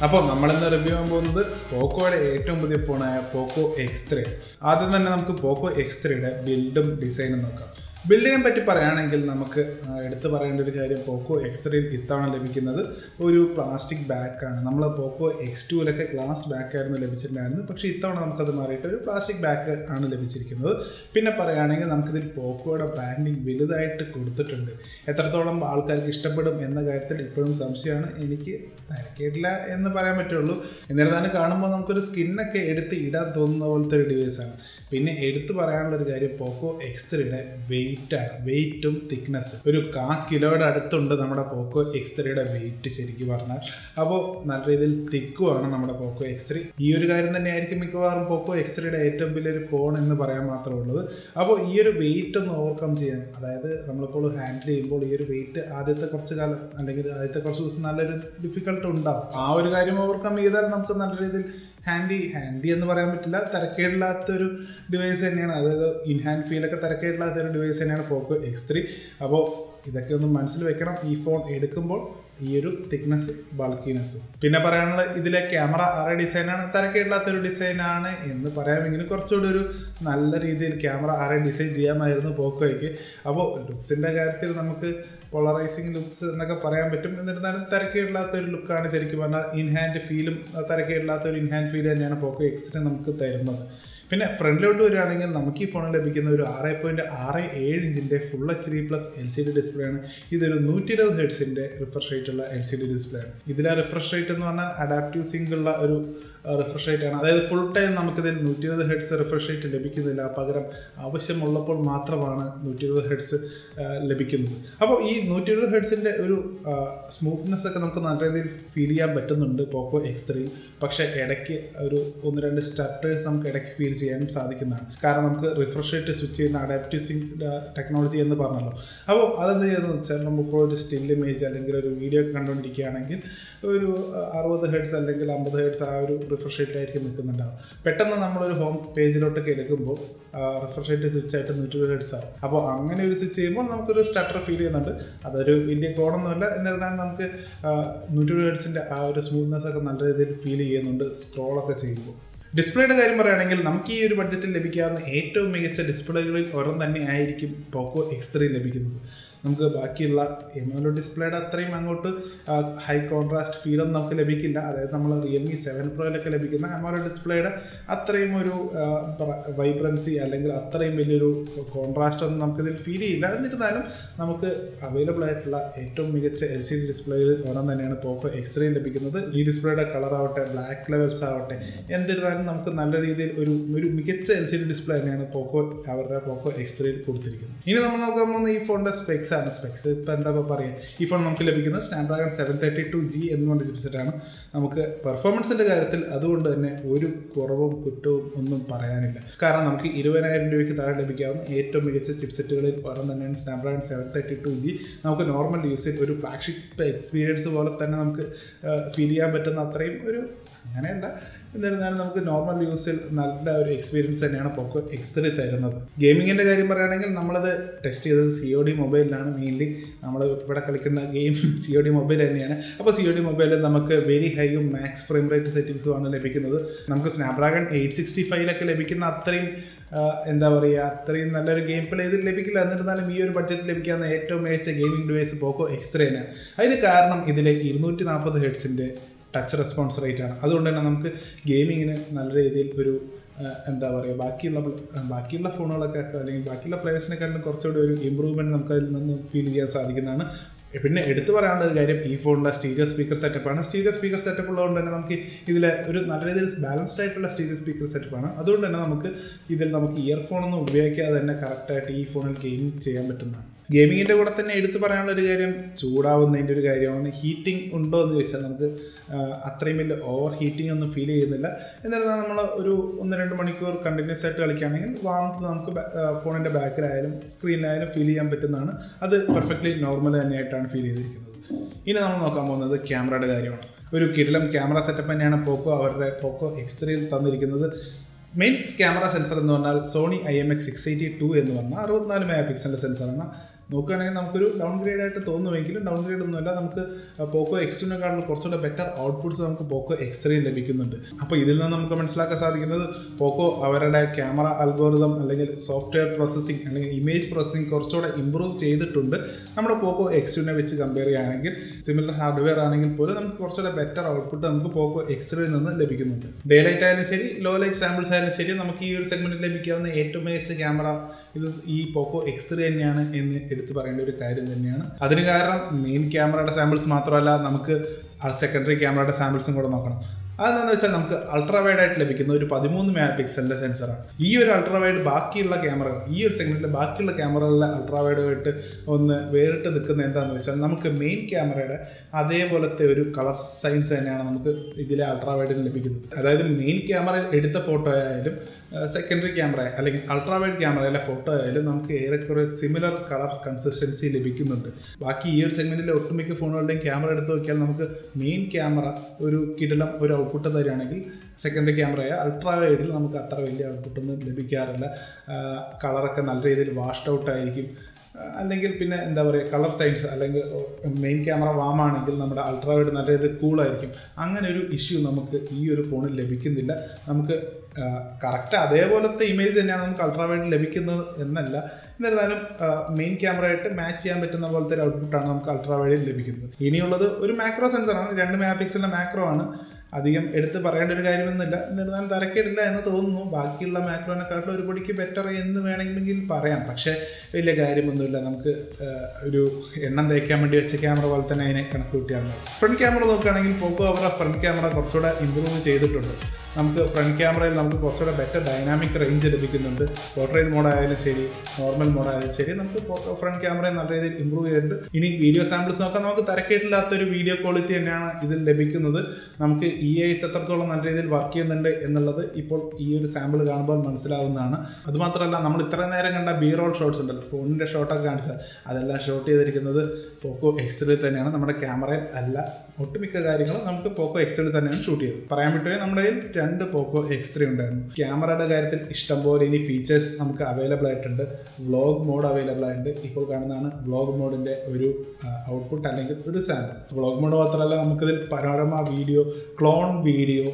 അപ്പോൾ നമ്മളിന്ന് റിവ്യൂ ചെയ്യാൻ പോകുന്നത് പോക്കോയുടെ ഏറ്റവും പുതിയ ഫോണായ പോക്കോ X3. ആദ്യം തന്നെ നമുക്ക് പോക്കോ X3യുടെ ബിൽഡും ഡിസൈനും നോക്കാം. ബിൽഡിനെ പറ്റി പറയുകയാണെങ്കിൽ നമുക്ക് എടുത്തു പറയേണ്ട ഒരു കാര്യം പോക്കോ X3 ഇത്തവണ ലഭിക്കുന്നത് ഒരു പ്ലാസ്റ്റിക് ബാക്കാണ്. നമ്മൾ പോക്കോ X2 ഗ്ലാസ് ബാക്കായിരുന്നു ലഭിച്ചിട്ടുണ്ടായിരുന്നത്, പക്ഷേ ഇത്തവണ നമുക്കത് മാറിയിട്ട് ഒരു പ്ലാസ്റ്റിക് ബാക്ക് ആണ് ലഭിച്ചിരിക്കുന്നത്. പിന്നെ പറയുകയാണെങ്കിൽ നമുക്കിതിൽ പോക്കോയുടെ ബ്രാൻഡിങ് വലുതായിട്ട് കൊടുത്തിട്ടുണ്ട്. എത്രത്തോളം ആൾക്കാർക്ക് ഇഷ്ടപ്പെടും എന്ന കാര്യത്തിൽ ഇപ്പോഴും സംശയമാണ്. എനിക്ക് തിരക്കേട്ടില്ല എന്ന് പറയാൻ പറ്റുള്ളൂ. എന്നിരുന്നാലും കാണുമ്പോൾ നമുക്കൊരു സ്കിന്നൊക്കെ എടുത്ത് ഇടാൻ തോന്നുന്ന പോലത്തെ ഒരു ഡിവൈസാണ്. പിന്നെ എടുത്തു പറയാനുള്ളൊരു കാര്യം പോക്കോ X3യുടെ വെയിറ്റും തിക്നെസ്സും ഒരു 1/4 കിലോയുടെ അടുത്തുണ്ട് നമ്മുടെ പോക്കോ X3യുടെ വെയിറ്റ് ശരിക്കും പറഞ്ഞാൽ. അപ്പോൾ നല്ല രീതിയിൽ തിക്കുമാണ് നമ്മുടെ പോക്കോ X3. ഈ ഒരു കാര്യം തന്നെയായിരിക്കും മിക്കവാറും പോക്കോ X3യുടെ ഏറ്റവും വലിയൊരു കോൺ എന്ന് പറയാൻ മാത്രമുള്ളത്. അപ്പോൾ ഈ ഒരു വെയിറ്റ് ഒന്ന് ഓവർകം ചെയ്യാൻ, അതായത് നമ്മളിപ്പോൾ ഹാൻഡിൽ ചെയ്യുമ്പോൾ ഈ ഒരു വെയിറ്റ് ആദ്യത്തെ കുറച്ച് കാലം അല്ലെങ്കിൽ ആദ്യത്തെ കുറച്ച് ദിവസം നല്ലൊരു ഡിഫിക്കൽട്ട് ഉണ്ടാവും. ആ ഒരു കാര്യം ഓവർകം ചെയ്താൽ നമുക്ക് നല്ല രീതിയിൽ ഹാൻഡി എന്ന് പറയാൻ പറ്റില്ല, തിരക്കേടില്ലാത്തൊരു ഡിവൈസ് തന്നെയാണ്. അതായത് ഇൻഹാൻഡ് ഫീലൊക്കെ തിരക്കേടില്ലാത്തൊരു ഡിവൈസ് തന്നെയാണ് പോക്കോ X3. അപ്പോൾ ഇതൊക്കെ ഒന്ന് മനസ്സിൽ വെക്കണം ഈ ഫോൺ എടുക്കുമ്പോൾ, ഈ ഒരു തിക്നെസ് ബൾക്കിനെസ്സും. പിന്നെ പറയാനുള്ളത് ഇതിലെ ക്യാമറ അറേ ഡിസൈനാണ്, തിരക്കേടില്ലാത്തൊരു ഡിസൈനാണ് എന്ന് പറയാമെങ്കിലും കുറച്ചുകൂടി ഒരു നല്ല രീതിയിൽ ക്യാമറ അറേ ഡിസൈൻ ചെയ്യാമായിരുന്നു പോക്കോയ്ക്ക്. അപ്പോൾ ലുക്സിൻ്റെ കാര്യത്തിൽ നമുക്ക് പോളറൈസിങ് ലുക്സ് എന്നൊക്കെ പറയാൻ പറ്റും. എന്നിരുന്നാലും തിരക്കേടില്ലാത്തൊരു ലുക്കാണ് ശരിക്കും പറഞ്ഞാൽ. ഇൻഹാൻഡ് ഫീലും തിരക്കേടില്ലാത്തൊരു ഇൻഹാൻഡ് ഫീൽ തന്നെയാണ് പോക്കോ X3 നമുക്ക് തരുന്നത്. പിന്നെ ഫ്രണ്ടിലോട്ട് വരികയാണെങ്കിൽ നമുക്ക് ഈ ഫോണിൽ ലഭിക്കുന്ന ഒരു 6.67 ഇഞ്ചിൻ്റെ ഫുൾ HD+ LCD ഡിസ്പ്ലേ ആണ്. ഇതൊരു 120 ഹെർട്സിൻ്റെ റിഫ്രഷ് റേറ്റുള്ള LCD ഡിസ്പ്ലേ ആണ്. ഇതിലെ റിഫ്രഷ് റേറ്റ് എന്ന് പറഞ്ഞാൽ അഡാപ്റ്റീവ് സിങ്ക് ഉള്ള ഒരു റിഫ്രഷ് റേറ്റ് ആണ്. അതായത് ഫുൾ ടൈം നമുക്കിതിൽ 120 ഹെർട്സ് റിഫ്രഷ് റേറ്റ് ലഭിക്കുന്നില്ല, പകരം ആവശ്യമുള്ളപ്പോൾ മാത്രമാണ് 120 ഹെർട്സ് ലഭിക്കുന്നത്. അപ്പോൾ ഈ 120 ഹെർട്സിൻ്റെ ഒരു സ്മൂത്ത്നെസ് ഒക്കെ നമുക്ക് നല്ല രീതിയിൽ ഫീൽ ചെയ്യാൻ പറ്റുന്നുണ്ട് പോക്കോ X3. പക്ഷേ ഇടയ്ക്ക് ഒരു 1-2 സ്റ്റട്ടേഴ്സ് നമുക്ക് ഇടയ്ക്ക് ഫീൽ ചെയ്യാനും സാധിക്കുന്നതാണ്. കാരണം നമുക്ക് റിഫ്രഷ് റേറ്റ് സ്വിച്ച് ചെയ്യുന്ന അഡാപ്റ്റീവ് സിങ്ക് ടെക്നോളജി എന്ന് പറഞ്ഞല്ലോ. അപ്പോൾ അതെന്ത് ചെയ്യുന്നത് വെച്ചാൽ നമുക്കിപ്പോൾ ഒരു സ്റ്റിൽ ഇമേജ് അല്ലെങ്കിൽ ഒരു വീഡിയോ ഒക്കെ കണ്ടുകൊണ്ടിരിക്കുകയാണെങ്കിൽ ഒരു 60 ഹെർട്സ് അല്ലെങ്കിൽ 50 ഹെർട്സ് ആ ഒരു റിഫ്രഷ് റേറ്റിലായിരിക്കും നിൽക്കുന്നുണ്ടാവും. പെട്ടെന്ന് നമ്മളൊരു ഹോം പേജിലോട്ടൊക്കെ എടുക്കുമ്പോൾ റിഫ്രഷ് റേറ്റ് സ്വിച്ച് ആയിട്ട് 120 ഹെർട്സ് ആവും. അപ്പോൾ അങ്ങനെ ഒരു സ്വിച്ച് ചെയ്യുമ്പോൾ നമുക്കൊരു സ്റ്റട്ടർ ഫീൽ ചെയ്യുന്നുണ്ട്. അതൊരു വലിയ കോണൊന്നുമില്ല, എന്നിരുന്നാലും നമുക്ക് 120 ഹെർട്സിൻ്റെ ആ ഒരു സ്മൂത്ത്നെസ് ഒക്കെ നല്ല രീതിയിൽ ഫീൽ ചെയ്യുന്നുണ്ട് സ്ക്രോളൊക്കെ ചെയ്യുമ്പോൾ. ഡിസ്പ്ലേയുടെ കാര്യം പറയുകയാണെങ്കിൽ നമുക്ക് ഈ ഒരു ബഡ്ജറ്റിൽ ലഭിക്കാവുന്ന ഏറ്റവും മികച്ച ഡിസ്പ്ലേകളിൽ ഒരെണ്ണം തന്നെ ആയിരിക്കും പോക്കോ X3 ലഭിക്കുന്നത്. നമുക്ക് ബാക്കിയുള്ള എമോലോ ഡിസ്പ്ലേയുടെ അത്രയും അങ്ങോട്ട് ഹൈ കോൺട്രാസ്റ്റ് ഫീലൊന്നും നമുക്ക് ലഭിക്കില്ല. അതായത് നമ്മൾ റിയൽമി 7 പ്രോയിലൊക്കെ ലഭിക്കുന്ന എമോലോ ഡിസ്പ്ലേയുടെ അത്രയും ഒരു വൈബ്രൻസി അല്ലെങ്കിൽ അത്രയും വലിയൊരു കോൺട്രാസ്റ്റ് ഒന്നും നമുക്കിതിൽ ഫീൽ ചെയ്യില്ല. എന്നിരുന്നാലും നമുക്ക് അവൈലബിൾ ആയിട്ടുള്ള ഏറ്റവും മികച്ച LCD ഡിസ്പ്ലേയിൽ ഒരെണ്ണം തന്നെയാണ് പോക്കോ X3 ലഭിക്കുന്നത്. ഈ ഡിസ്പ്ലേയുടെ കളർ ആവട്ടെ, ബ്ലാക്ക് ലെവൽസ് ആവട്ടെ, എന്നിരുന്നാലും നമുക്ക് നല്ല രീതിയിൽ ഒരു മികച്ച LCD ഡിസ്പ്ലേ തന്നെയാണ് അവരുടെ പോക്കോ X3 കൊടുത്തിരിക്കുന്നത്. ഇനി നമ്മൾ നോക്കാൻ പോകുന്ന ഈ ഫോണിൻ്റെ സ്പെക്സ് ഇപ്പോൾ എന്താ പറയുക, ഈ ഫോൺ നമുക്ക് ലഭിക്കുന്നത് സ്നാപ്ഡ്രാഗൺ 732G എന്നുകൊണ്ട് ചിപ്സെറ്റാണ്. നമുക്ക് പെർഫോമൻസിൻ്റെ കാര്യത്തിൽ അതുകൊണ്ട് തന്നെ ഒരു കുറവും കുറ്റവും ഒന്നും പറയാനില്ല. കാരണം നമുക്ക് 20,000 രൂപയ്ക്ക് താഴെ ലഭിക്കാവുന്ന ഏറ്റവും മികച്ച ചിപ്സെറ്റുകളിൽ ഒരെണ്ണം തന്നെയാണ് സ്നാപ്ഡ്രാഗൺ 732G. നമുക്ക് നോർമൽ യൂസിൽ ഒരു ഫ്ലാഗ്ഷിപ്പ് എക്സ്പീരിയൻസ് പോലെ തന്നെ നമുക്ക് ഫീൽ ചെയ്യാൻ പറ്റുന്ന അത്രയും ഒരു, അങ്ങനെയല്ല, എന്നിരുന്നാലും നമുക്ക് നോർമൽ യൂസിൽ നല്ല ഒരു എക്സ്പീരിയൻസ് തന്നെയാണ് പോക്കോ X3 തരുന്നത്. ഗെയിമിങ്ങിൻ്റെ കാര്യം പറയുകയാണെങ്കിൽ നമ്മളത് ടെസ്റ്റ് ചെയ്തത് COD മൊബൈലിലാണ്. മെയിൻലി നമ്മൾ ഇവിടെ കളിക്കുന്ന ഗെയിം COD മൊബൈൽ തന്നെയാണ്. അപ്പോൾ COD മൊബൈലിൽ നമുക്ക് വെരി ഹൈയും മാക്സ് ഫ്രെയിം റേറ്റ് സെറ്റിങ്സുമാണ് ലഭിക്കുന്നത്. നമുക്ക് സ്നാപ്ഡ്രാഗൺ 865 ലഭിക്കുന്ന അത്രയും എന്താ പറയുക, അത്രയും നല്ലൊരു ഗെയിം പ്ലേ ഇതിൽ ലഭിക്കില്ല. എന്നിരുന്നാലും ഈ ഒരു ബഡ്ജറ്റിൽ ലഭിക്കാവുന്ന ഏറ്റവും മികച്ച ഗെയിമിംഗ് ഡിവൈസ് പോക്കോ X3 തന്നെയാണ്. അതിന് കാരണം ഇതിലെ 240 ഹെർട്സിൻ്റെ ടച്ച് റെസ്പോൺസ് റേറ്റ് ആണ്. അതുകൊണ്ട് തന്നെ നമുക്ക് ഗെയിമിങ്ങിന് നല്ല രീതിയിൽ ഒരു എന്താ പറയുക, ബാക്കിയുള്ള ഫോണുകളൊക്കെ അല്ലെങ്കിൽ ബാക്കിയുള്ള പ്ലേയേഴ്സിനെക്കാളും കുറച്ചുകൂടി ഒരു ഇമ്പ്രൂവ്മെൻറ്റ് നമുക്ക് അതിൽ നിന്ന് ഫീൽ ചെയ്യാൻ സാധിക്കുന്നതാണ്. പിന്നെ എടുത്തു പറയാനുള്ള ഒരു കാര്യം ഈ ഫോണിൻ്റെ സ്റ്റീരിയോ സ്പീക്കർ സെറ്റപ്പാണ്. സ്റ്റീരിയോ സ്പീക്കർ സെറ്റപ്പ് ഉള്ളതുകൊണ്ട് തന്നെ നമുക്ക് ഇതിൽ ഒരു നല്ല രീതിയിൽ ബാലൻസ്ഡ് ആയിട്ടുള്ള സ്റ്റീരിയോ സ്പീക്കർ സെറ്റപ്പാണ്. അതുകൊണ്ട് തന്നെ നമുക്ക് ഇയർഫോണൊന്നും ഉപയോഗിക്കാതെ തന്നെ കറക്റ്റായിട്ട് ഈ ഫോണിൽ ഗെയിമിംഗ് ചെയ്യാൻ പറ്റുന്നതാണ്. ഗെയിമിങ്ങിൻ്റെ കൂടെ തന്നെ എടുത്തു പറയാനുള്ള ഒരു കാര്യം ചൂടാവുന്നതിൻ്റെ ഒരു കാര്യമാണ്. ഹീറ്റിംഗ് ഉണ്ടോ എന്ന് ചോദിച്ചാൽ നമുക്ക് അത്രയും വലിയ ഓവർ ഹീറ്റിംഗ് ഒന്നും ഫീൽ ചെയ്യുന്നില്ല. എന്നാലും നമ്മൾ ഒരു 1-2 മണിക്കൂർ കണ്ടിന്യൂസ് ആയിട്ട് കളിക്കുകയാണെങ്കിൽ വാർമത്ത് നമുക്ക് ഫോണിൻ്റെ ബാക്കിലായാലും സ്ക്രീനിലായാലും ഫീൽ ചെയ്യാൻ പറ്റുന്നതാണ്. അത് പെർഫെക്റ്റ്ലി നോർമൽ തന്നെയായിട്ടാണ് ഫീൽ ചെയ്തിരിക്കുന്നത്. ഇനി നമ്മൾ നോക്കാൻ പോകുന്നത് ക്യാമറയുടെ കാര്യമാണ്. ഒരു കിടിലം ക്യാമറ സെറ്റപ്പ് തന്നെയാണ് അവരുടെ പോക്കോ X3 തന്നിരിക്കുന്നത്. മെയിൻ ക്യാമറ സെൻസർ എന്ന് പറഞ്ഞാൽ സോണി IMX680 II എന്ന് പറഞ്ഞാൽ 64 മെഗാ പിക്സലിൻ്റെ സെൻസറാണ്. നോക്കുകയാണെങ്കിൽ നമുക്കൊരു ഡൗൺ ഗ്രേഡ് ആയിട്ട് തോന്നുമെങ്കിലും ഡൗൺ ഗ്രേഡ് ഒന്നുമല്ല. നമുക്ക് പോക്കോ X2നെക്കാളും കുറച്ചുകൂടെ ബെറ്റർ ഔട്ട്പുട്ട്സ് നമുക്ക് പോക്കോ X3 ലഭിക്കുന്നുണ്ട്. അപ്പോൾ ഇതിൽ നിന്ന് നമുക്ക് മനസ്സിലാക്കാൻ സാധിക്കുന്നത് പോക്കോ അവരുടെ ക്യാമറ അൽഗോരിതം അല്ലെങ്കിൽ സോഫ്റ്റ്വെയർ പ്രോസസ്സിംഗ് അല്ലെങ്കിൽ ഇമേജ് പ്രോസസ്സിംഗ് കുറച്ചുകൂടെ ഇമ്പ്രൂവ് ചെയ്തിട്ടുണ്ട്. നമ്മുടെ പോക്കോ X2നെ വെച്ച് കമ്പയർ ചെയ്യുകയാണെങ്കിൽ സിമിലർ ഹാർഡ്വെയർ ആണെങ്കിൽ പോലും നമുക്ക് കുറച്ചുകൂടെ ബെറ്റർ ഔട്ട്പുട്ട് നമുക്ക് പോക്കോ X3യിൽ നിന്ന് ലഭിക്കുന്നുണ്ട്. ഡേ ലൈറ്റ് ആയാലും ശരി, ലോ ലൈറ്റ് സാമ്പിൾസ് ആയാലും ശരി, നമുക്ക് ഈ ഒരു സെഗ്മെന്റിൽ ലഭിക്കാവുന്ന ഏറ്റവും മികച്ച ക്യാമറ ഇത് ഈ പോക്കോ X3 തന്നെയാണ് എന്ന് എടുത്തു പറയേണ്ട ഒരു കാര്യം തന്നെയാണ്. അതിന് കാരണം മെയിൻ ക്യാമറയുടെ സാമ്പിൾസ് മാത്രമല്ല, നമുക്ക് സെക്കൻഡറി ക്യാമറയുടെ സാമ്പിൾസും കൂടെ നോക്കണം. അതെന്താണെന്ന് വെച്ചാൽ നമുക്ക് അൾട്രാ വൈഡ് ആയിട്ട് ലഭിക്കുന്ന ഒരു 13 മെഗാ പിക്സലിൻ്റെ സെൻസറാണ്. ഈ ഒരു അൾട്രാ വൈഡ് ബാക്കിയുള്ള ക്യാമറകൾ, ഈ ഒരു സെഗ്മെന്റിലെ ബാക്കിയുള്ള ക്യാമറകളിലെ അൾട്രാ വൈഡുമായിട്ട് ഒന്ന് വേറിട്ട് നിൽക്കുന്നത് എന്താണെന്ന് വെച്ചാൽ നമുക്ക് മെയിൻ ക്യാമറയുടെ അതേപോലത്തെ ഒരു കളർ സയൻസ് തന്നെയാണ് നമുക്ക് ഇതിലെ അൾട്രാ വൈഡിൽ ലഭിക്കുന്നത്. അതായത് മെയിൻ ക്യാമറ എടുത്ത ഫോട്ടോ ആയാലും സെക്കൻഡറി ക്യാമറ അല്ലെങ്കിൽ അൾട്രാ വൈഡ് ക്യാമറയിലെ ഫോട്ടോ ആയാലും നമുക്ക് ഏറെക്കുറെ സിമിലർ കളർ കൺസിസ്റ്റൻസി ലഭിക്കുന്നുണ്ട്. ബാക്കി ഈ ഒരു സെഗ്മെന്റിലെ ഒട്ടുമിക്ക ഫോണുകളുടെയും ക്യാമറ എടുത്ത് നോക്കിയാൽ നമുക്ക് മെയിൻ ക്യാമറ ഒരു കിടിലം ഒരു ഔട്ട്പുട്ട് തരികയാണെങ്കിൽ സെക്കൻഡറി ക്യാമറയായ അൾട്രാ വൈഡിൽ നമുക്ക് അത്ര വലിയ ഔട്ട്പുട്ടൊന്നും ലഭിക്കാറില്ല. കളറൊക്കെ നല്ല രീതിയിൽ വാഷ്ഡ് ഔട്ട് ആയിരിക്കും. അല്ലെങ്കിൽ പിന്നെ എന്താ പറയുക, കളർ സൈൻസ് അല്ലെങ്കിൽ മെയിൻ ക്യാമറ വാമാണെങ്കിൽ നമ്മുടെ അൾട്രാ വൈഡ് നല്ല രീതിയിൽ കൂളായിരിക്കും. അങ്ങനെ ഒരു ഇഷ്യൂ നമുക്ക് ഈ ഒരു ഫോണിൽ ലഭിക്കുന്നില്ല. നമുക്ക് കറക്റ്റ് അതേപോലത്തെ ഇമേജ് തന്നെയാണ് നമുക്ക് അൾട്രാ വൈഡിൽ ലഭിക്കുന്നത് എന്നല്ല, എന്നിരുന്നാലും മെയിൻ ക്യാമറയായിട്ട് മാച്ച് ചെയ്യാൻ പറ്റുന്ന പോലത്തെ ഒരു ഔട്ട്പുട്ടാണ് നമുക്ക് അൾട്രാ വൈഡിൽ ലഭിക്കുന്നത്. ഇനിയുള്ളത് ഒരു മാക്രോ സെൻസറാണ്, 2 മെഗാ പിക്സലിൻ്റെ മാക്രോ ആണ്. അധികം എടുത്ത് പറയേണ്ട ഒരു കാര്യമൊന്നുമില്ല, എന്നിരുന്നാലും തരക്കേടില്ല എന്ന് തോന്നുന്നു. ബാക്കിയുള്ള മാക്രോനെക്കാട്ടിലും ഒരു പൊടിക്ക് ബെറ്റർ എന്ന് വേണമെങ്കിൽ പറയാം. പക്ഷേ വലിയ കാര്യമൊന്നുമില്ല. നമുക്ക് ഒരു എണ്ണം തേക്കാൻ വേണ്ടി വെച്ച ക്യാമറ പോലെ തന്നെ അതിനെ കണക്ക് കൂട്ടിയാണ്. ഫ്രണ്ട് ക്യാമറ നോക്കുകയാണെങ്കിൽ പോക്കോ അവരുടെ ഫ്രണ്ട് ക്യാമറ കുറച്ചുകൂടെ ഇമ്പ്രൂവ് ചെയ്തിട്ടുണ്ട്. നമുക്ക് ഫ്രണ്ട് ക്യാമറയിൽ നമുക്ക് കുറച്ചുകൂടെ ബെറ്റർ ഡൈനാമിക് റേഞ്ച് ലഭിക്കുന്നുണ്ട്. പോർട്രേറ്റ് മോഡായാലും ശരി, നോർമൽ മോഡായാലും ശരി, നമുക്ക് ഫ്രണ്ട് ക്യാമറയിൽ നല്ല രീതിയിൽ ഇമ്പ്രൂവ് ചെയ്തിട്ടുണ്ട്. ഇനി വീഡിയോ സാമ്പിൾസ് നോക്കാൻ നമുക്ക് തരക്കേട്ടില്ലാത്തൊരു വീഡിയോ ക്വാളിറ്റി തന്നെയാണ് ഇതിൽ ലഭിക്കുന്നത്. നമുക്ക് EIS എത്രത്തോളം നല്ല രീതിയിൽ വർക്ക് ചെയ്യുന്നുണ്ട് എന്നുള്ളത് ഇപ്പോൾ ഈ ഒരു സാമ്പിൾ കാണുമ്പോൾ മനസ്സിലാവുന്നതാണ്. അതുമാത്രമല്ല, നമ്മൾ ഇത്ര നേരം കണ്ട B-roll ഷോട്ട്സ് ഉണ്ടല്ലോ, ഫോണിൻ്റെ ഷോട്ടൊക്കെ കാണിച്ചാൽ അതെല്ലാം ഷോട്ട് ചെയ്തിരിക്കുന്നത് പോക്കോ X3 തന്നെയാണ്. നമ്മുടെ ക്യാമറയിൽ അല്ല. ഒട്ടുമിക്ക കാര്യങ്ങളും നമുക്ക് പോക്കോ X3 തന്നെയാണ് ഷൂട്ട് ചെയ്തത്. പറയാൻ പറ്റുമെങ്കിൽ നമ്മുടെ കയ്യിൽ 2 പോക്കോ X3 ഉണ്ടായിരുന്നു. ക്യാമറയുടെ കാര്യത്തിൽ ഇഷ്ടംപോലെ ഇനി ഫീച്ചേഴ്സ് നമുക്ക് അവൈലബിൾ ആയിട്ടുണ്ട്. വ്ളോഗ് മോഡ് അവൈലബിൾ ആയിട്ടുണ്ട്. ഇപ്പോൾ കാണുന്നതാണ് വ്ളോഗ് മോഡിൻ്റെ ഒരു ഔട്ട്പുട്ട് അല്ലെങ്കിൽ ഒരു സാമ്പിൾ. വ്ളോഗ് മോഡ് മാത്രമല്ല, നമുക്കിതിൽ panorama video, clone video,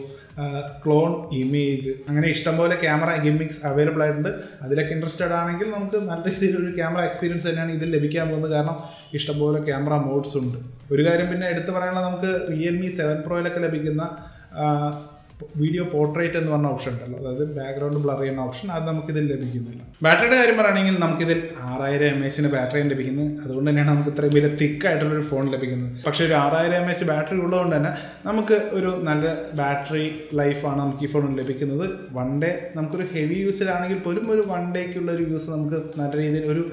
clone image, അങ്ങനെ ഇഷ്ടംപോലെ ക്യാമറ ഗിമ്മിക്സ് അവൈലബിൾ ആയിട്ടുണ്ട്. അതിലൊക്കെ ഇൻട്രസ്റ്റഡ് ആണെങ്കിൽ നമുക്ക് നല്ല രീതിയിലൊരു ക്യാമറ എക്സ്പീരിയൻസ് തന്നെയാണ് ഇതിൽ ലഭിക്കാൻ പോകുന്നത്. കാരണം ഇഷ്ടംപോലെ ക്യാമറ മോഡ്സ് ഉണ്ട്. ഒരു കാര്യം പിന്നെ എടുത്തു പറയാനുള്ളത്, നമുക്ക് Realme 7 Proയിലൊക്കെ ലഭിക്കുന്ന വീഡിയോ പോർട്രേറ്റ് എന്ന് പറഞ്ഞ ഓപ്ഷൻ ഉണ്ടല്ലോ, അതായത് ബാക്ക്ഗ്രൗണ്ട് ബ്ലർ ചെയ്യുന്ന ഓപ്ഷൻ, അത് നമുക്കിതിൽ ലഭിക്കുന്നില്ല. ബാറ്ററിയുടെ കാര്യം പറയുകയാണെങ്കിൽ നമുക്കിതിൽ 6000 mAh ബാറ്ററിയും ലഭിക്കുന്നത്. അതുകൊണ്ട് തന്നെയാണ് നമുക്ക് ഇത്രയും വലിയ തിക്കായിട്ടുള്ളൊരു ഫോൺ ലഭിക്കുന്നത്. പക്ഷേ ഒരു 6000 mAh ബാറ്ററി ഉള്ളതുകൊണ്ട് തന്നെ നമുക്ക് ഒരു നല്ല ബാറ്ററി ലൈഫാണ് നമുക്ക് ഈ ഫോണിൽ ലഭിക്കുന്നത്. 1 ഡേ നമുക്കൊരു ഹെവി യൂസിലാണെങ്കിൽ പോലും ഒരു 1 ഡേക്കുള്ള ഒരു യൂസ് നമുക്ക് നല്ല രീതിയിൽ ഒരു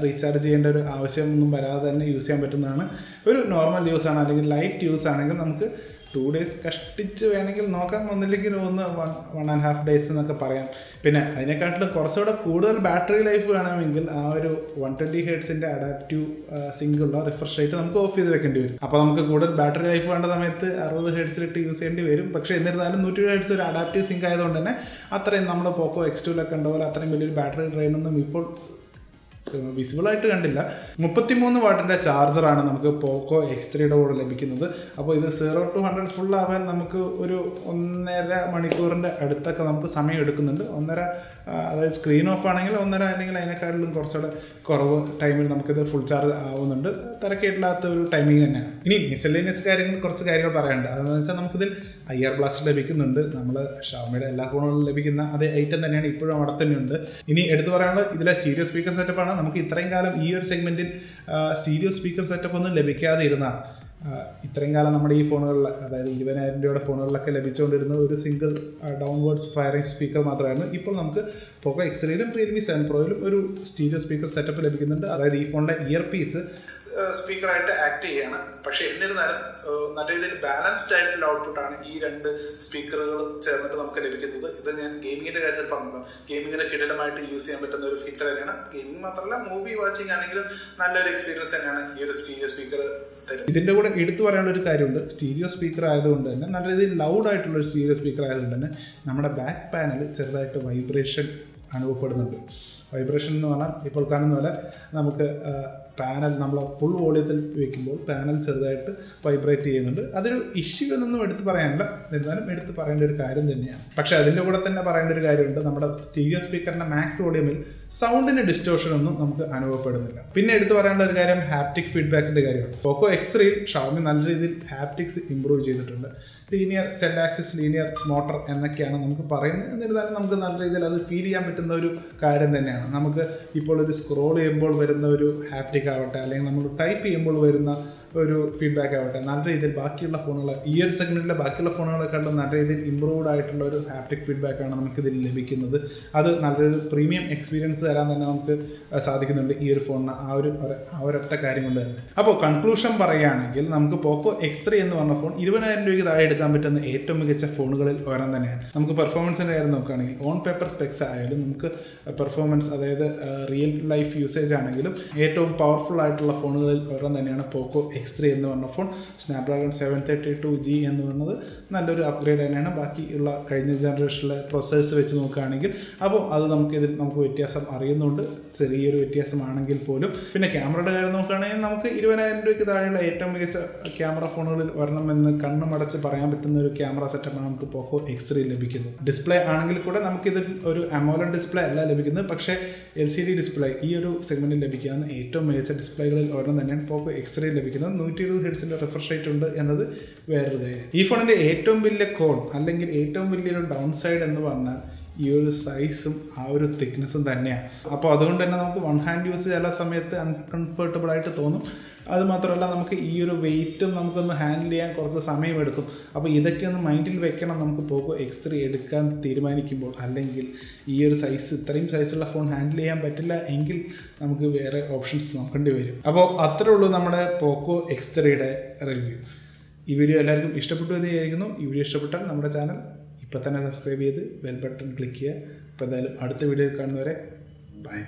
റീചാർജ് ചെയ്യേണ്ട ഒരു ആവശ്യമൊന്നും വരാതെ തന്നെ യൂസ് ചെയ്യാൻ പറ്റുന്നതാണ്. ഒരു നോർമൽ യൂസാണ് അല്ലെങ്കിൽ ലൈറ്റ് യൂസ് ആണെങ്കിൽ നമുക്ക് 2 days കഷ്ടിച്ച് വേണമെങ്കിൽ നോക്കാം, ഒന്നില്ലെങ്കിൽ 1.5 days എന്നൊക്കെ പറയാം. പിന്നെ അതിനെക്കാട്ടിലും കുറച്ചുകൂടെ കൂടുതൽ ബാറ്ററി ലൈഫ് വേണമെങ്കിൽ ആ ഒരു 120 Hz അഡാപ്റ്റീവ് സിങ്കുള്ള റിഫ്രഷ് റേറ്റ് നമുക്ക് ഓഫ് ചെയ്ത് വെക്കേണ്ടി വരും. അപ്പോൾ നമുക്ക് കൂടുതൽ ബാറ്ററി ലൈഫ് വേണ്ട സമയത്ത് 60 Hz യൂസ് ചെയ്യേണ്ടി വരും. പക്ഷേ എന്നിരുന്നാലും 120 Hz ഒരു അഡാപ്റ്റീവ് സിങ്ക് ആയതുകൊണ്ട് തന്നെ അത്രയും നമ്മൾ പോക്കോ X2 കണ്ട പോലെ അത്രയും വലിയൊരു ബാറ്ററി ഡ്രെയിനൊന്നും ഇപ്പോൾ വിസിബിളായിട്ട് കണ്ടില്ല. 33 വാട്ടിൻ്റെ ചാർജറാണ് നമുക്ക് പോക്കോ X3യുടെ കൂടെ ലഭിക്കുന്നത്. അപ്പോൾ ഇത് 0 to 100 ഫുൾ ആവാൻ നമുക്ക് ഒരു 1.5 മണിക്കൂറിൻ്റെ അടുത്തൊക്കെ നമുക്ക് സമയം എടുക്കുന്നുണ്ട്. 1.5, അതായത് സ്ക്രീൻ ഓഫ് ആണെങ്കിൽ 1.5 അല്ലെങ്കിൽ അതിനെക്കാട്ടിലും കുറച്ചുകൂടെ കുറവ് ടൈമിൽ നമുക്കിത് ഫുൾ ചാർജ് ആവുന്നുണ്ട്. തിരക്കേട്ടില്ലാത്ത ഒരു ടൈമിങ് തന്നെയാണ്. ഇനി മിസലേനിയസ് കുറച്ച് കാര്യങ്ങൾ പറയാനുണ്ട്. അതെന്ന് വെച്ചാൽ നമുക്കിതിൽ IR ബ്ലാസ്റ്റർ ലഭിക്കുന്നുണ്ട്. നമ്മൾ ഷവമിയുടെ എല്ലാ ഫോണുകളിലും ലഭിക്കുന്ന അതേ ഐറ്റം തന്നെയാണ് ഇപ്പോഴും അവിടെ തന്നെയുണ്ട്. ഇനി എടുത്തു പറയാനുള്ളത് ഇതിലെ സ്റ്റീരിയോ സ്പീക്കർ സെറ്റപ്പാണ്. നമുക്ക് ഇത്രയും കാലം ഈ ഒരു സെഗ്മെൻറ്റിൽ സ്റ്റീരിയോ സ്പീക്കർ സെറ്റപ്പ് ഒന്നും ലഭിക്കാതെ ഇരുന്നതാണ്. ഇത്രയും കാലം നമ്മുടെ ഈ ഫോണുകളിൽ, അതായത് 20,000 രൂപയുടെ ഫോണുകളിലൊക്കെ ലഭിച്ചുകൊണ്ടിരുന്ന ഒരു സിംഗിൾ ഡൗൺവേർഡ്സ് ഫയറിംഗ് സ്പീക്കർ മാത്രമായിരുന്നു. ഇപ്പോൾ നമുക്ക് പോക്കോ X3യിലും Realme 7 Proയിലും ഒരു സ്റ്റീരിയോ സ്പീക്കർ സെറ്റപ്പ് ലഭിക്കുന്നുണ്ട്. അതായത് ഈ ഫോണിലെ ഇയർ പീസ് സ്പീക്കറായിട്ട് ആക്ട് ചെയ്യുകയാണ്. പക്ഷേ എന്നിരുന്നാലും നല്ല രീതിയിൽ ബാലൻസ്ഡ് ആയിട്ടുള്ള ഔട്ട്പുട്ടാണ് ഈ 2 സ്പീക്കറുകൾ ചേർന്നിട്ട് നമുക്ക് ലഭിക്കുന്നത്. ഇത് ഞാൻ ഗെയിമിങ്ങിൻ്റെ കാര്യത്തിൽ പറഞ്ഞത്, ഗെയിമിങ്ങിന് കിടിലമായിട്ട് യൂസ് ചെയ്യാൻ പറ്റുന്ന ഒരു ഫീച്ചർ തന്നെയാണ്. ഗെയിമിംഗ് മാത്രമല്ല, മൂവി വാച്ചിങ് ആണെങ്കിലും നല്ലൊരു എക്സ്പീരിയൻസ് തന്നെയാണ് ഈ ഒരു സ്റ്റീരിയോ സ്പീക്കർ തരും. ഇതിൻ്റെ കൂടെ എടുത്തു പറയാനുള്ള ഒരു കാര്യമുണ്ട്, സ്റ്റീരിയോ സ്പീക്കർ ആയതുകൊണ്ട് തന്നെ, നല്ല രീതിയിൽ ലൗഡ് ആയിട്ടുള്ള ഒരു സ്റ്റീരിയോ സ്പീക്കർ ആയതുകൊണ്ട് തന്നെ നമ്മുടെ ബാക്ക് പാനൽ ചെറുതായിട്ട് വൈബ്രേഷൻ അനുഭവപ്പെടുന്നുണ്ട്. വൈബ്രേഷൻ എന്ന് പറഞ്ഞാൽ ഇപ്പോൾ കാണുന്ന പോലെ നമുക്ക് പാനൽ നമ്മൾ ഫുൾ വോളിയത്തിൽ വയ്ക്കുമ്പോൾ പാനൽ ചെറുതായിട്ട് വൈബ്രേറ്റ് ചെയ്യുന്നുണ്ട്. അതൊരു ഇഷ്യൂ എന്നൊന്നും എടുത്ത് പറയാനില്ല, എന്നാലും എടുത്ത് പറയേണ്ട ഒരു കാര്യം തന്നെയാണ്. പക്ഷേ അതിൻ്റെ കൂടെ തന്നെ പറയേണ്ട ഒരു കാര്യമുണ്ട്, നമ്മുടെ സ്റ്റീരിയോ സ്പീക്കറിൻ്റെ മാക്സ് വോളിയമിൽ സൗണ്ടിന് ഡിസ്റ്റോർഷൻ ഒന്നും നമുക്ക് അനുഭവപ്പെടുന്നില്ല. പിന്നെ എടുത്ത് പറയേണ്ട ഒരു കാര്യം ഹാപ്റ്റിക് ഫീഡ്ബാക്കിൻ്റെ കാര്യമാണ്. പോക്കോ X3 ഷവമി നല്ല രീതിയിൽ ഹാപ്റ്റിക്സ് ഇമ്പ്രൂവ് ചെയ്തിട്ടുണ്ട്. Linear Z axis linear motor എന്നൊക്കെയാണ് നമുക്ക് പറയുന്നത്. എന്നിരുന്നാലും നമുക്ക് നല്ല രീതിയിൽ അത് ഫീൽ ചെയ്യാൻ പറ്റുന്ന ഒരു കാര്യം തന്നെയാണ്. നമുക്ക് ഇപ്പോൾ ഒരു സ്ക്രോൾ ചെയ്യുമ്പോൾ വരുന്ന ഒരു ഹാപ്റ്റിക് ആവട്ടെ, അല്ലെങ്കിൽ നമ്മൾ ടൈപ്പ് ചെയ്യുമ്പോൾ വരുന്ന ഒരു ഫീഡ്ബാക്ക് ആവട്ടെ, നല്ല രീതിയിൽ ബാക്കിയുള്ള ഫോണുകൾ ഈ ഒരു സെഗ്മെൻറ്റിലെ ബാക്കിയുള്ള ഫോണുകളെക്കാളും നല്ല രീതിയിൽ ഇമ്പ്രൂവ്ഡ് ആയിട്ടുള്ള ഒരു ഹാപ്റ്റിക് ഫീഡ്ബാക്കാണ് നമുക്കിതിൽ ലഭിക്കുന്നത്. അത് നല്ലൊരു പ്രീമിയം എക്സ്പീരിയൻസ് തരാൻ തന്നെ നമുക്ക് സാധിക്കുന്നുണ്ട് ഈ ഒരു ഫോണിന്, ആ ഒരൊറ്റ കാര്യം കൊണ്ട് തന്നെ. അപ്പോൾ കൺക്ലൂഷൻ പറയുകയാണെങ്കിൽ നമുക്ക് പോക്കോ X3 എന്ന് പറഞ്ഞ ഫോൺ 20,000 രൂപയ്ക്ക് താഴെ എടുക്കാൻ പറ്റുന്ന ഏറ്റവും മികച്ച ഫോണുകളിൽ ഒരെണ്ണം തന്നെയാണ്. നമുക്ക് പെർഫോമൻസിൻ്റെ കാര്യം നോക്കുകയാണെങ്കിൽ ഓൺ പേപ്പർ സ്പെക്സ് ആയാലും നമുക്ക് പെർഫോമൻസ്, അതായത് റിയൽ ലൈഫ് യൂസേജ് ആണെങ്കിലും ഏറ്റവും പവർഫുൾ ആയിട്ടുള്ള ഫോണുകളിൽ ഒരെണ്ണം തന്നെയാണ് പോക്കോ X3 എന്ന് പറഞ്ഞ ഫോൺ. സ്നാപ്ഡ്രാഗൺ 732G എന്ന് പറയുന്നത് നല്ലൊരു അപ്ഗ്രേഡ് തന്നെയാണ് ബാക്കിയുള്ള കഴിഞ്ഞ ജനറേഷനിലെ പ്രൊസസ്സേഴ്സ് വെച്ച് നോക്കുകയാണെങ്കിൽ. അപ്പോൾ അത് നമുക്ക് വ്യത്യാസം അറിയുന്നുണ്ട്, ചെറിയൊരു വ്യത്യാസമാണെങ്കിൽ പോലും. പിന്നെ ക്യാമറയുടെ കാര്യം നോക്കുകയാണെങ്കിൽ നമുക്ക് 20,000 രൂപയ്ക്ക് താഴെയുള്ള ഏറ്റവും മികച്ച ക്യാമറ ഫോണുകളിൽ വരണമെന്ന് കണ്ണുമടച്ച് പറയാൻ പറ്റുന്ന ഒരു ക്യാമറ സെറ്റപ്പാണ് നമുക്ക് പോക്കോ X3 ലഭിക്കുന്നത്. ഡിസ്പ്ലേ ആണെങ്കിൽ കൂടെ നമുക്കിതിൽ ഒരു അമോലഡ് ഡിസ്പ്ലേ അല്ല ലഭിക്കുന്നത്, പക്ഷേ LCD ഡിസ്പ്ലേ ഈ ഒരു സെഗ്മെൻറ്റിൽ ലഭിക്കാവുന്ന ഏറ്റവും മികച്ച ഡിസ്പ്ലേകളിൽ ഒരെണ്ണം തന്നെയാണ് പോക്കോ X3 ലഭിക്കുന്നത്. 120 ഹെർട്സിൻ്റെ റിഫ്രഷ് റേറ്റ് ഉണ്ട് എന്നത് വേറൊരു കാര്യം. ഈ ഫോണിൻ്റെ ഏറ്റവും വലിയ കോൺ അല്ലെങ്കിൽ ഏറ്റവും വലിയൊരു ഡൗൺ സൈഡ് എന്ന് പറഞ്ഞാൽ ഈ ഒരു സൈസും ആ ഒരു തിക്നെസ്സും തന്നെയാണ്. അപ്പോൾ അതുകൊണ്ട് തന്നെ നമുക്ക് വൺ ഹാൻഡ് യൂസ് ചില സമയത്ത് അൺകംഫർട്ടബിൾ ആയിട്ട് തോന്നും. അതുമാത്രമല്ല നമുക്ക് ഈ ഒരു വെയിറ്റും നമുക്കൊന്ന് ഹാൻഡിൽ ചെയ്യാൻ കുറച്ച് സമയമെടുക്കും. അപ്പോൾ ഇതൊക്കെ ഒന്ന് മൈൻഡിൽ വെക്കണം നമുക്ക് പോക്കോ X3 എടുക്കാൻ തീരുമാനിക്കുമ്പോൾ. അല്ലെങ്കിൽ ഈ ഒരു സൈസ്, ഇത്രയും സൈസുള്ള ഫോൺ ഹാൻഡിൽ ചെയ്യാൻ പറ്റില്ല എങ്കിൽ നമുക്ക് വേറെ ഓപ്ഷൻസ് നോക്കേണ്ടി വരും. അപ്പോൾ അത്രേ ഉള്ളൂ നമ്മുടെ പോക്കോ X3യുടെ റിവ്യൂ. ഈ വീഡിയോ എല്ലാവർക്കും ഇഷ്ടപ്പെട്ടു എന്ന് വിചാരിക്കുന്നു. ഈ വീഡിയോ ഇഷ്ടപ്പെട്ടാൽ നമ്മുടെ ചാനൽ ഇപ്പോൾ തന്നെ സബ്സ്ക്രൈബ് ചെയ്ത് ബെൽ ബട്ടൺ ക്ലിക്ക് ചെയ്യുക. അപ്പോൾ എന്തായാലും അടുത്ത വീഡിയോയിൽ കാണുന്നവരെ ബൈ.